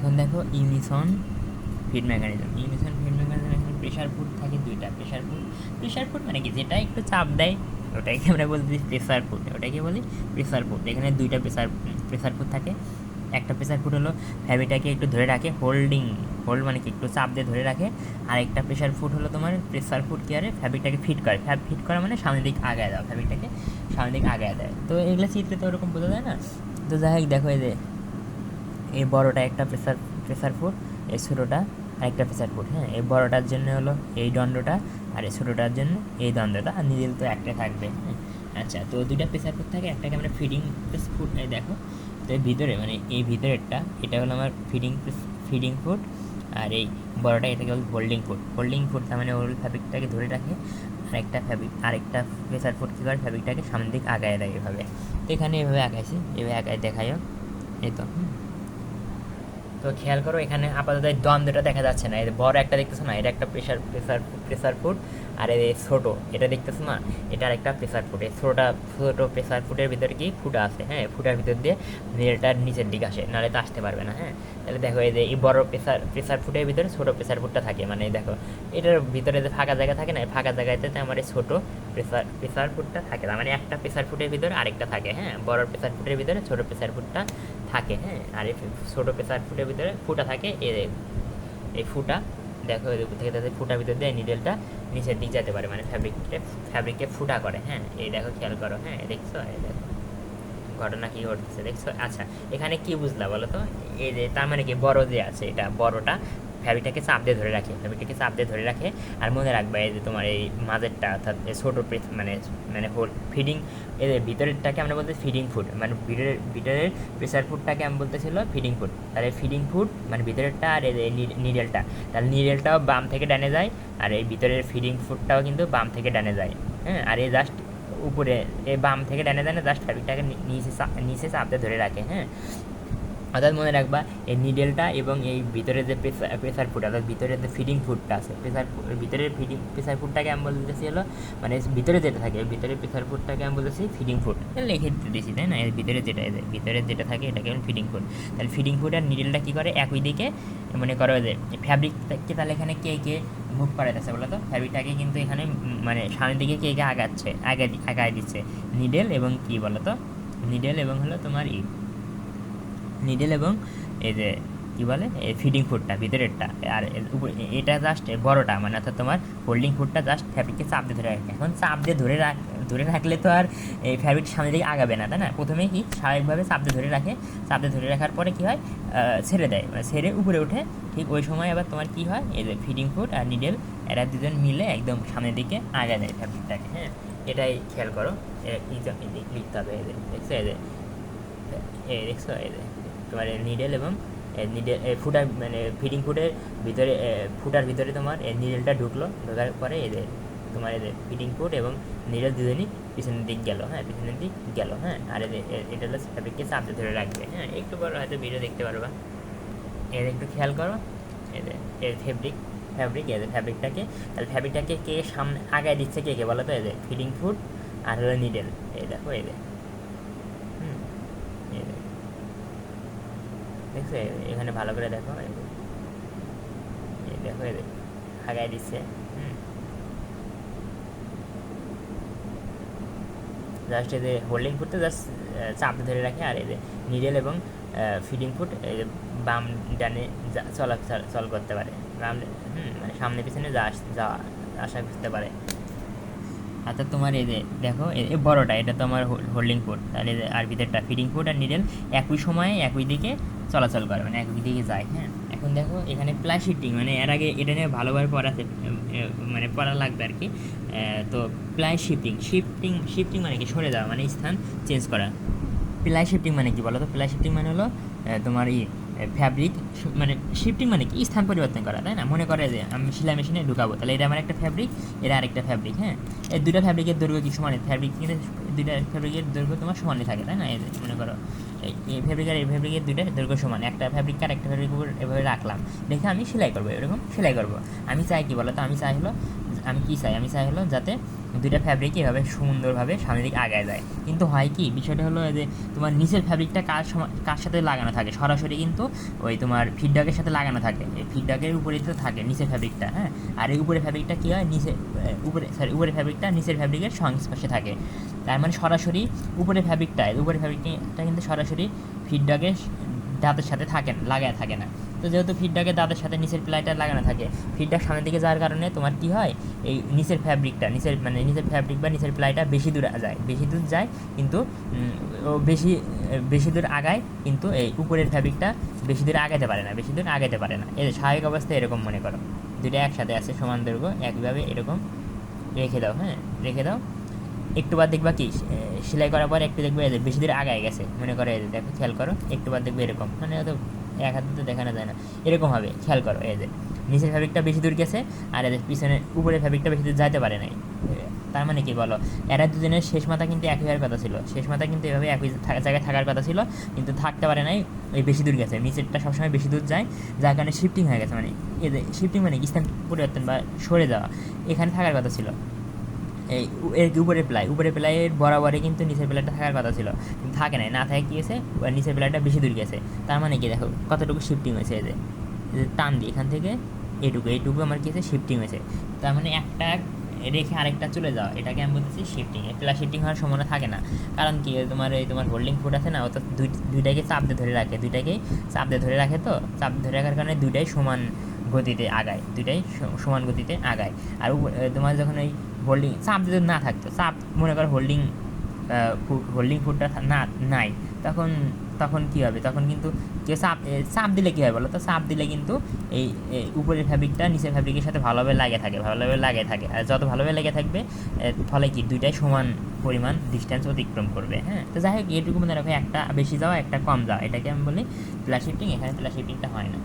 এখন দেখো ইউনিসন feed mechanism. এখানে প্রেশার ফুড থাকে দুইটা। প্রেশার ফুড মানে কি, যেটা একটু চাপ দেয় ওটাকে আমরা বলছি প্রেশার ফুড। ওটাকে বলি প্রেশার ফুড। এখানে দুইটা প্রেশার ফুড থাকে। একটা প্রেশার ফুড হলো ফ্যাবিটাকে একটু ধরে রাখে, হোল্ড মানে কি একটু চাপ দিয়ে ধরে রাখে। আর একটা প্রেশার ফুড হলো তোমার প্রেশার ফুড কি আরে ফ্যাব্রিকটাকে ফিট করে। ফিট করা মানে সামনের দিক আগায় দেওয়া, ফ্যাব্রিকটাকে সামনের দিক আগায় দেয়। তো এগুলো চিত্রে তো ওরকম বোঝা যায় না। তো যাই হোক, দেখো এই যে এই বড়োটা একটা প্রেশার ফুড, এই ছোটোটা আরেকটা প্রেশার ফুড। হ্যাঁ, এই বড়োটার জন্য হলো এই দণ্ডটা, আর এই ছোটোটার জন্য এই দণ্ডটা, আর নিডেল তো একটা থাকবে। হ্যাঁ, আচ্ছা, তো দুইটা প্রেশার ফুড থাকে। একটাকে আমরা ফিডিং ফুড দেখো। তো এর ভিতরে মানে এই ভিতরেরটা এটা হলো আমার ফিডিং ফুড, আর এই বড়োটা এটাকে বল হোল্ডিং ফুড। তার মানে ওর ফ্যাব্রিকটাকে ধরে রাখে। আরেকটা প্রেশার ফুড কী করে, ফ্যাব্রিকটাকে সামনের দিক আগায় দেয় এভাবে। তো এখানে এভাবে আগাইছি, এভাবে আগায় দেখায়ও এই তো। তো খেয়াল করো, এখানে আপাতত এই দ্বন্দ্বটা দেখা যাচ্ছে না। এই বড় একটা দেখতেছো না, এটা একটা প্রেসার ফুড। আর এই ছোটো এটা দেখতেছো না, এটা আরেকটা প্রেসার ফুড। এই ছোটো প্রেসার ফুডের ভিতরে কি ফুটা আছে। হ্যাঁ, ফুটার ভিতর দিয়ে নেলটার নিচের দিকে আসে, নাহলে তো আসতে পারবে না। হ্যাঁ, তাহলে দেখো এই যে এই বড় প্রেসার ফুডের ভিতরে ছোটো প্রেসার ফুডটা থাকে। মানে দেখো এটার ভিতরে যে ফাঁকা জায়গা থাকে না, এই ফাঁকা জায়গাতে আমার এই ছোটো প্রেসার ফুডটা থাকে। তার মানে একটা প্রেসার ফুডের ভিতরে আরেকটা থাকে। হ্যাঁ, বড় প্রেসার ফুডের ভিতরে ছোটো প্রেসার ফুডটা থাকে। হ্যাঁ, আর এই ছোটো প্রেসার ফুডের ভিতরে ফুটা থাকে। এই ফুটা দেখো থেকে তাদের ফুটার ভিতর দিয়ে নিডেলটা নিচের দিক যেতে পারে, মানে ফ্যাব্রিককে ফুটা করে। হ্যাঁ, এই দেখো খেয়াল করো। হ্যাঁ, দেখছো, এই দেখো ঘটনা কী ঘটতেছে দেখছো। আচ্ছা, এখানে কি বুঝলা বলো তো? এই যে তার মানে কি বড় যে আছে, এটা বড়টা ফ্যাব্রিকটাকে চাপ দিয়ে ধরে রাখে। আর মনে রাখবে এই যে তোমার এই মাঝেরটা অর্থাৎ ছোটো মানে মানে হোল ফিডিং, এই যে ভিতরেরটাকে আমরা বলতে ফিডিং ফুড, মানে ভিতরের প্রেসার ফুডটাকে আমি বলতেছিল ফিডিং ফুড। তাহলে ফিডিং ফুড মানে ভিতরেরটা, আর এই নিডেলটা, তাহলে নিডেলটাও বাম থেকে ডানে যায়, আর এই ভিতরের ফিডিং ফুডটাও কিন্তু বাম থেকে ডানে যায়। হ্যাঁ, আর এই জাস্ট উপরে এই বাম থেকে ডানে যায় না, জাস্ট ফ্যাব্রিকটাকে নিচে চাপতে ধরে রাখে। হ্যাঁ, অর্থাৎ মনে রাখবা এই নিডেলটা এবং এই ভিতরে যে প্রেসার ফুড, অর্থাৎ ভিতরে যে ফিডিং ফুডটা আছে, ভিতরের প্রেসার ফুডটাকে আমি বলতেছি হলো মানে ভিতরে যেটা থাকে, ভিতরে প্রেসার ফুডটাকে আমি বলতেছি ফিডিং ফুড। লিখে দিতেছি তাই না, এর ভিতরে যেটা থাকে এটাকে আমি ফিডিং ফুড। তাহলে ফিডিং ফুড আর নিডেলটা কী করে, একই দিকে মনে করো যে ফ্যাব্রিককে, তাহলে এখানে কে মুভ করাইতেছে বলো তো? ফ্যাব্রিকটাকে কিন্তু এখানে মানে সামনের দিকে কে আগায় দিচ্ছে, নিডেল এবং কি বলো তো, নিডেল এবং হলো তোমার নিডেল এবং এই যে কী বলে এই ফিডিং ফুডটা ভিতরেরটা। আর এটা জাস্ট বড়োটা মানে অর্থাৎ তোমার হোল্ডিং ফুডটা জাস্ট ফ্যাব্রিককে চাপ দিয়ে ধরে রাখে। এখন চাপ দিয়ে ধরে রাখলে তো আর এই ফ্যাব্রিক সামনের দিকে আগাবে না, তাই না? প্রথমে কি স্বাভাবিকভাবে চাপ দিয়ে ধরে রাখার পরে কী হয়, ছেড়ে দেয়, মানে ছেড়ে উপরে ওঠে। ঠিক ওই সময় আবার তোমার কী হয়, এই যে ফিডিং ফুড আর নিডেল এরা দুজন মিলে একদম সামনের দিকে আগায় দেয় ফ্যাব্রিকটাকে। হ্যাঁ, এটাই খেয়াল করো, লিখতে হবে। এই যে দেখছো, দেখছো এই যে তোমার নিডেল এবং ফুটার মানে ফিডিং ফুডের ভিতরে, ফুটার ভিতরে তোমার নিডেলটা ঢোকার পরে এদের তোমার এদের ফিডিং ফুড এবং নিডেল দুজনই পিছনের দিক গেল। হ্যাঁ, পিছনের দিক গেল। হ্যাঁ, আর এটা হলো ফ্যাব্রিককে চাপতে ধরে রাখবে। হ্যাঁ, একটু বড় হয়তো ভিডিও দেখতে পারবা, এর একটু খেয়াল করো। এর ফ্যাব্রিকটাকে, তাহলে ফ্যাব্রিকটাকে কে সামনে আগায় দিচ্ছে, কে বলো তো? এদের ফিডিং ফুড আর হলো নিডেল। এই দেখো এদের দেখছো, এখানে ভালো করে দেখো, দেখো এদের আগায় দিচ্ছে। জাস্ট এদের হোল্ডিং ফুডটা জাস্ট চাপতে ধরে রাখে, আর এদের নিডেল এবং ফিডিং ফুড বাম ডানে চল করতে পারে, মানে সামনে পিছনে আসা করতে পারে। অর্থাৎ তোমার এই যে দেখো এই বড়োটা এটা তো আমার হোল্ডিং ফুড, তাহলে আর ভিতরটা ফিডিং ফুড আর নিডেল একই সময়ে একই দিকে চলাচল করে, মানে একই দিকে যায়। হ্যাঁ, এখন দেখো এখানে প্লাই শিফটিং, মানে এর আগে এটা নিয়ে ভালোভাবে মানে পড়া লাগবে আর কি। তো প্লাই শিফটিং মানে কি, সরে যাওয়া মানে স্থান চেঞ্জ করা। প্লাই শিফটিং মানে কি বলো তো? প্লাই শিফটিং মানে হলো তোমার ফ্যাব্রিক মানে শিফটিং মানে কি, স্থান পরিবর্তন করা, তাই না? মনে করে যে আমি সেলাই মেশিনে ঢুকাবো, তাহলে এটা আমার একটা ফ্যাব্রিক, এটা আরেকটা ফ্যাব্রিক। হ্যাঁ, এই দুটো ফ্যাব্রিকের দৈর্ঘ্য কি সমান? দুইটা ফ্যাব্রিকের দৈর্ঘ্য তোমার সমানই থাকে, তাই না? এই মনে করো এই ফ্যাব্রিকের দুইটা দৈর্ঘ্য সমান, একটা ফ্যাব্রিক আর একটা ফ্যাব্রিক উপর এভাবে রাখলাম, দেখে আমি সেলাই করবো, এরকম সেলাই করবো। আমি চাই কি বলো তো? আমি চাই হলো আমি কি চাই, আমি চাই হলো যাতে দুইটা ফ্যাব্রিক এভাবে সুন্দরভাবে সামনের দিকে আগায় যায়। কিন্তু হয় কি, বিষয়টা হলো যে তোমার নিচের ফ্যাব্রিকটা কার সাথে লাগানো থাকে, সরাসরি কিন্তু ওই তোমার ফিডব্যাকের সাথে লাগানো থাকে, এই ফিডব্যাকের উপরে তো থাকে নিচের ফ্যাব্রিকটা, হ্যাঁ। আর এই উপরে ফ্যাব্রিকটা কী হয়, উপরে ফ্যাব্রিকটা নিচের ফ্যাব্রিকের সংস্পর্শে থাকে। তার মানে সরাসরি উপরে ফ্যাব্রিকটা কিন্তু সরাসরি ফিডব্যাকের দাঁতের সাথে লাগায় থাকে না। তো যেহেতু ফিডব্যাকের দাঁতের সাথে নিচের প্লাইটা লাগানো থাকে, ফিডব্যাক সামনের দিকে যাওয়ার কারণে তোমার কী হয়, এই নিচের ফ্যাব্রিক বা নিচের প্লাইটা বেশি দূর যায়, কিন্তু ও বেশি দূর আগায়, কিন্তু এই উপরের ফ্যাব্রিকটা বেশি দূর আগাতে পারে না। এর স্বাভাবিক অবস্থায় এরকম মনে করো, দুটো একসাথে আছে সমান দৈর্ঘ্য, একইভাবে এরকম রেখে দাও। একটু বাদ দেখবা কি, সেলাই করার পর একটু দেখবে বেশি দূর আগায় গেছে, মনে করো দেখো, খেয়াল করো, একটু বাদ দেখবে এরকম, মানে হয়তো এক হাতে তো দেখানো যায় না, এরকম হবে, খেয়াল করো, নিচের ফ্যাব্রিকটা বেশি দূর গেছে, আর পিছনে উপরের ফ্যাব্রিকটা বেশি দূর যাইতে পারে নাই। তার মানে কি বলো, এরা দুজনের শেষ মাথা কিন্তু একই হওয়ার কথা ছিল, শেষ মাথা কিন্তু এভাবে একই জায়গায় থাকার কথা ছিল, কিন্তু থাকতে পারে নাই, ওই বেশি দূর গেছে, নিচেরটা সবসময় বেশি দূর যায়, যার কারণে শিফটিং হয়ে গেছে, মানে শিফটিং মানে স্থান পরিবর্তন বা সরে যাওয়া, এখানে থাকার কথা ছিল। এই উপরের প্লাইয়ের বরাবরে কিন্তু নিচের প্লাইটা থাকার কথা ছিল, কিন্তু থাকে নাই, না থাকে কী গেছে, নিচের প্লাইটা বেশি দূর গেছে। তার মানে কি দেখো কতটুকু শিফটিং হয়েছে, টান দিয়ে এখান থেকে এইটুকু আমার কী হয়েছে, শিফটিং হয়েছে। তার মানে একটা রেখে আরেকটা চলে যাওয়া, এটাকে আমি বলতেছি শিফটিং। প্লাস শিফটিং হওয়ার সম্ভাবনা থাকে না, কারণ কি তোমার হোল্ডিং ফুট আছে না, ও তো দুইটাকে চাপ দিয়ে ধরে রাখে, তো চাপ ধরে রাখার কারণে দুইটাই সমান গতিতে আগায়। আর তোমার যখন ওই হোল্ডিং চাপ যদি না থাকতো, মনে করো হোল্ডিং ফুটটা নাই, তখন কী হবে, তখন কিন্তু কেউ চাপ দিলে কী হয় বলো তো, চাপ দিলে কিন্তু এই উপরের ফ্যাব্রিকটা নিচের ফ্যাব্রিকের সাথে ভালোভাবে লাগে থাকে, আর যত ভালোভাবে লেগে থাকবে, ফলে কি দুইটাই সমান পরিমাণ ডিস্টেন্স অতিক্রম করবে, হ্যাঁ। তো যাই হোক, এটুকু মনে রাখো, একটা বেশি যাওয়া একটা কম যাওয়া, এটাকে আমি বলি প্লাস শিফটিং। এখানে প্লাস শিফটিংটা হয় না।